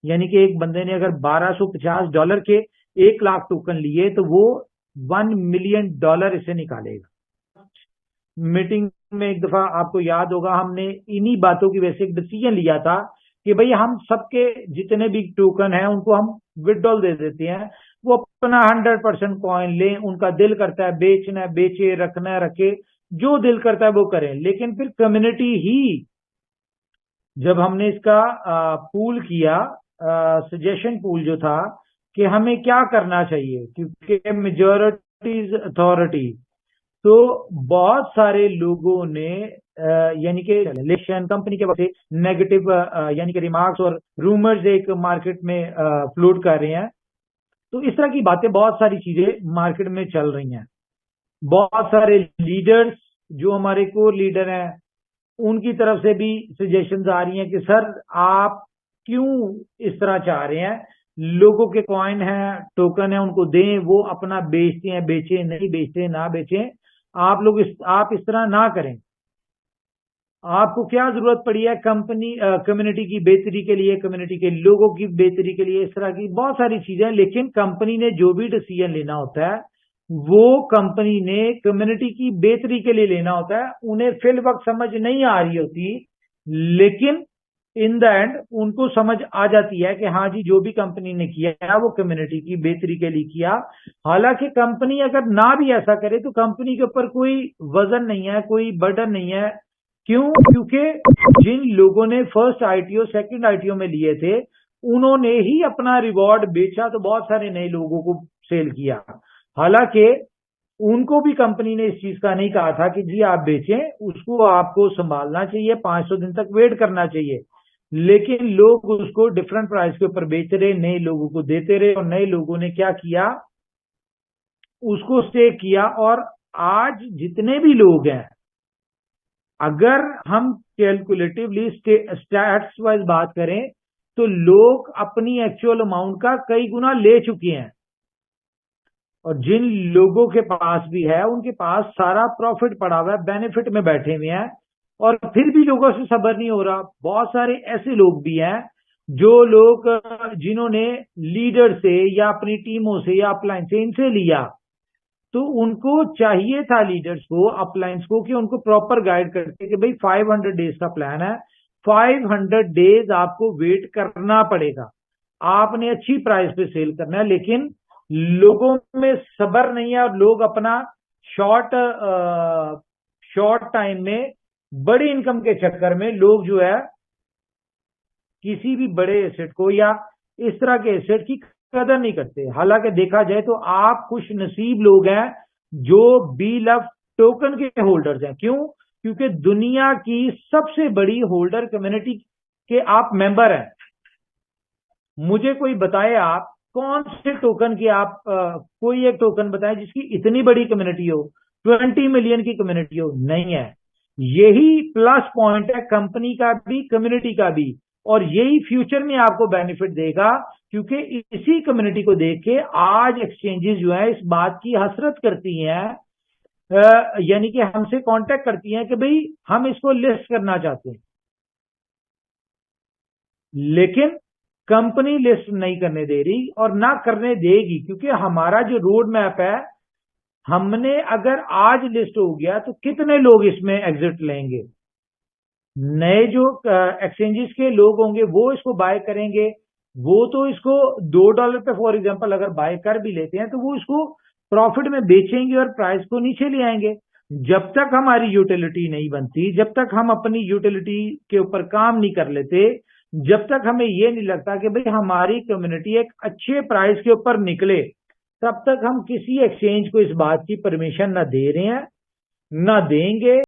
यानी कि एक बंदे ने अगर $1250 के 1 लाख टोकन लिए तो वो $1 मिलियन इसे निकालेगा। मीटिंग में एक दफा आपको याद होगा हमने इन्हीं बातों की वजह से एक डिसीजन लिया था कि भाई हम सबके जितने भी टोकन हैं उनको हम विड्रॉल दे देते हैं, वो अपना 100% कॉइन लें, उनका दिल करता है बेचना है बेचे, रखना है रखे, जो दिल करता है वो करें। लेकिन फिर कम्युनिटी ही, जब हमने इसका पूल किया, सजेशन पूल जो था कि हमें क्या करना चाहिए, क्योंकि मेजॉरिटी इज अथॉरिटी, तो बहुत सारे लोगों ने यानी कि इलेक्शन कंपनी के वजह से नेगेटिव यानी कि रिमार्क्स और रूमर्स एक मार्केट में फ्लोट कर रहे हैं। तो इस तरह की बातें, बहुत सारी चीजें मार्केट में चल रही हैं। बहुत सारे लीडर्स जो हमारे कोर लीडर हैं उनकी तरफ से भी सजेशंस आ रही हैं कि सर आप क्यों इस तरह चाह रहे हैं, लोगों के कॉइन हैं टोकन है उनको दें, वो अपना बेचते हैं बेचें, नहीं बेचते ना बेचें, आप इस तरह ना करें। आपको क्या जरूरत पड़ी है कम्युनिटी की बेहतरी के लिए, कम्युनिटी के लोगों की बेहतरी के लिए, इस तरह की बहुत सारी चीजें। लेकिन कंपनी ने जो भी डिसीजन लेना होता है वो कंपनी ने कम्युनिटी की बेहतरी के लिए लेना होता है। उन्हें फिल वक्त समझ नहीं आ रही होती, लेकिन इन द एंड उनको समझ आ जाती है कि हाँ जी जो भी कंपनी ने किया है वो कम्युनिटी की बेहतरी के लिए किया। हालांकि कंपनी अगर ना भी ऐसा करे तो कंपनी के ऊपर कोई वजन नहीं है, कोई बर्डन नहीं है। क्यों? क्योंकि जिन लोगों ने फर्स्ट आईटीओ सेकंड आईटीओ में लिए थे उन्होंने ही अपना रिवॉर्ड बेचा, तो बहुत सारे नए लोगों को सेल किया। हालांकि उनको भी कंपनी ने इस चीज का नहीं कहा था कि जी आप बेचें, उसको आपको संभालना चाहिए, 500 दिन तक वेट करना चाहिए। लेकिन लोग उसको डिफरेंट प्राइस के ऊपर बेच रहे, नए लोगों को देते रहे, और नए लोगों ने क्या किया, उसको स्टे किया। और आज जितने भी लोग हैं, अगर हम कैलकुलेटिवली स्टैट्स वाइज बात करें तो लोग अपनी एक्चुअल अमाउंट का कई गुना ले चुके हैं। और जिन लोगों के पास भी है उनके पास सारा प्रॉफिट पड़ा हुआ है, बेनिफिट में बैठे हुए हैं, और फिर भी लोगों से सब्र नहीं हो रहा। बहुत सारे ऐसे लोग भी हैं जो लोग जिन्होंने लीडर से या अपनी टीमों से या अपलाइन से इनसे लिया, तो उनको चाहिए था लीडर्स को, अपलाइंस को, कि उनको प्रॉपर गाइड करके कि भाई 500 डेज का प्लान है, 500 डेज आपको वेट करना पड़ेगा, आपने अच्छी प्राइस पे सेल करना है। लेकिन लोगों में सब्र नहीं है, और लोग अपना शॉर्ट शॉर्ट टाइम में बड़ी इनकम के चक्कर में लोग जो है किसी भी बड़े एसेट को या इस तरह के एसेट की कदर नहीं करते। हालांकि देखा जाए तो आप खुश नसीब लोग हैं जो बी लव टोकन के होल्डर्स हैं। क्यों? क्योंकि दुनिया की सबसे बड़ी होल्डर कम्युनिटी के आप मेंबर हैं। मुझे कोई बताए आप कौन से टोकन की आप कोई एक टोकन बताएं जिसकी इतनी बड़ी कम्युनिटी हो, 20 मिलियन की कम्युनिटी हो। नहीं है। यही प्लस पॉइंट है कंपनी का भी कम्युनिटी का भी, और यही फ्यूचर में आपको बेनिफिट देगा। क्योंकि इसी कम्युनिटी को देख के आज एक्सचेंजेस जो है इस बात की हसरत करती हैं, यानी कि हमसे कांटेक्ट करती हैं कि भाई हम इसको लिस्ट करना चाहते हैं। लेकिन कंपनी लिस्ट नहीं करने दे रही और ना करने देगी, क्योंकि हमारा जो रोड मैप है, हमने अगर आज लिस्ट हो गया तो कितने लोग इसमें एग्जिट लेंगे। नए जो एक्सचेंजेस के लोग होंगे वो इसको बाय करेंगे, वो तो इसको $2 पे फॉर एग्जांपल अगर बाय कर भी लेते हैं तो वो इसको प्रॉफिट में बेचेंगे और प्राइस को नीचे ले आएंगे। जब तक हमारी यूटिलिटी नहीं बनती, जब तक हम अपनी यूटिलिटी के ऊपर काम नहीं कर लेते, जब तक हमें ये नहीं लगता कि भाई हमारी कम्युनिटी एक अच्छे प्राइस के ऊपर निकले, तब तक हम किसी एक्सचेंज को इस बात की परमिशन ना दे रहे हैं, ना देंगे।